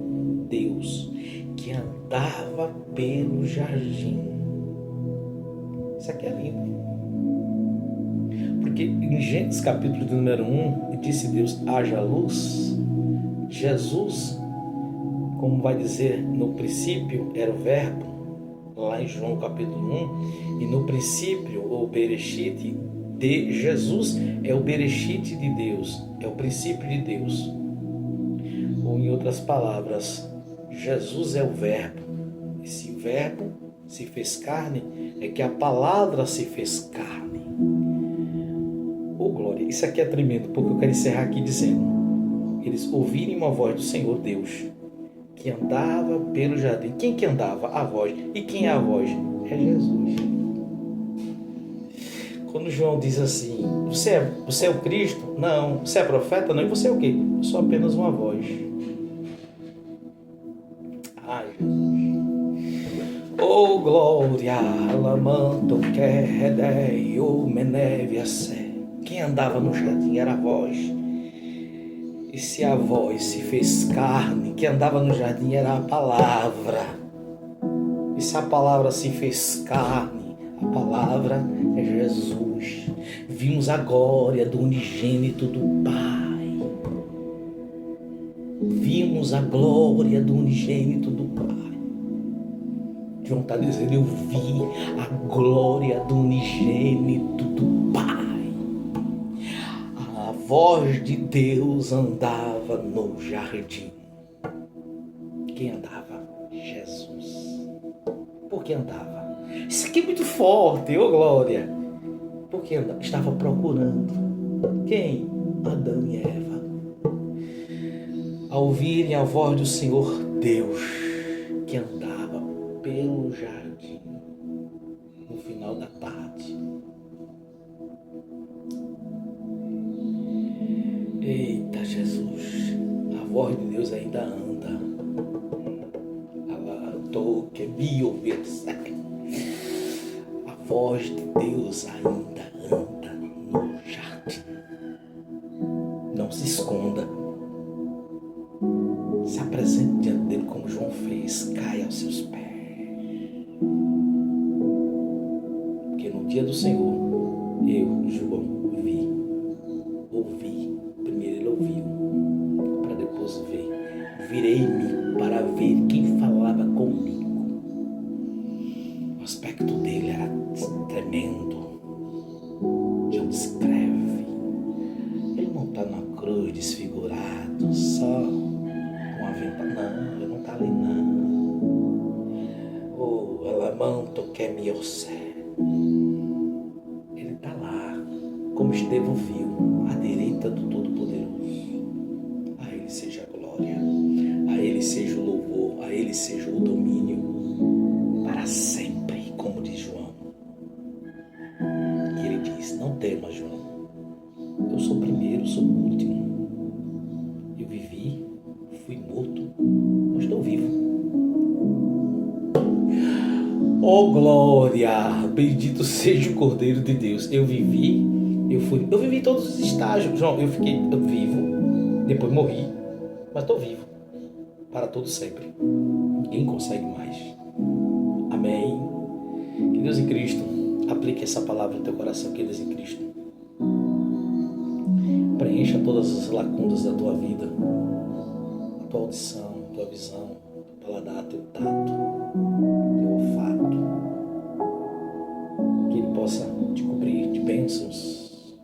Deus, que andava pelo jardim. Isso aqui é lindo. Porque em Gênesis capítulo de número 1, disse Deus, haja luz. Jesus, como vai dizer, no princípio era o verbo, lá em João capítulo 1, e no princípio, o Bereshit de Jesus, é o Bereshit de Deus, é o princípio de Deus. Ou em outras palavras, Jesus é o verbo. Esse verbo se fez carne, é que a palavra se fez carne. Oh glória, isso aqui é tremendo, porque eu quero encerrar aqui dizendo, eles ouvirem uma voz do Senhor Deus, que andava pelo jardim. Quem que andava? A voz. E quem é a voz? É Jesus. Quando João diz assim, você é o Cristo? Não. Você é profeta? Não. E você é o quê? Eu sou apenas uma voz. Ai, Jesus. Oh, glória, lamanto, querredei, o meneviacé. Quem andava no jardim era a voz. E se a voz se fez carne, quem andava no jardim era a palavra. E se a palavra se fez carne, a palavra é Jesus. Vimos a glória do unigênito do Pai. Vimos a glória do unigênito do Pai. João está dizendo, eu vi a glória do unigênito do Pai. A voz de Deus andava no jardim. Quem andava? Jesus. Por que andava? Isso aqui é muito forte, ô glória. Por que andava? Estava procurando. Quem? Adão e Eva. Ao ouvirem a voz do Senhor Deus, que andava pelo jardim, no final da tarde. Eita Jesus, a voz de Deus ainda anda. Que me ouvisse. A voz de Deus ainda anda no jardim. Não se esconda. Se apresente diante dele como João fez. Caia aos seus pés. Porque no dia do Senhor, eu, João, ouvi. Primeiro ele ouviu, para depois ver. Virei-me para ver quem falava comigo. O aspecto dele era tremendo. João descreve. Ele não está na cruz desfigurado, só com a venta. Não, ele não está ali não. Oh, alamanto que me ossé. Ele está lá, como Estevão viu, à direita do Todo-Poderoso. A ele seja a glória, a ele seja o louvor, a ele seja o domínio para sempre, como diz João. E ele diz, não temas, João, eu sou o primeiro, sou o último. Eu vivi, fui morto, mas estou vivo. Oh glória, bendito seja o Cordeiro de Deus. Eu vivi todos os estágios, João. Eu vivo, depois morri, mas estou vivo para todo sempre. Ninguém consegue mais. Amém. Que Deus em Cristo aplique essa palavra no teu coração, que Deus em Cristo preencha todas as lacunas da tua vida, a tua audição, a tua visão, teu paladar, teu tato, teu olfato, que Ele possa te cobrir de bênçãos,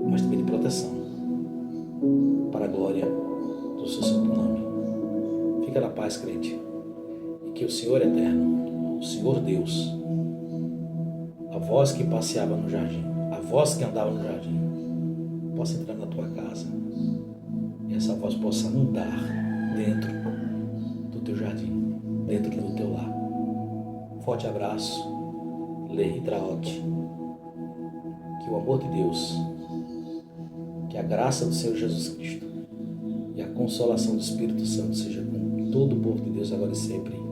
mas também de proteção, para a glória o Senhor eterno, o Senhor Deus, a voz que passeava no jardim, a voz que andava no jardim, possa entrar na tua casa e essa voz possa andar dentro do teu jardim, dentro do teu lar. Forte abraço, Lehi Traot. Que o amor de Deus, que a graça do Senhor Jesus Cristo e a consolação do Espírito Santo seja com todo o povo de Deus agora e sempre.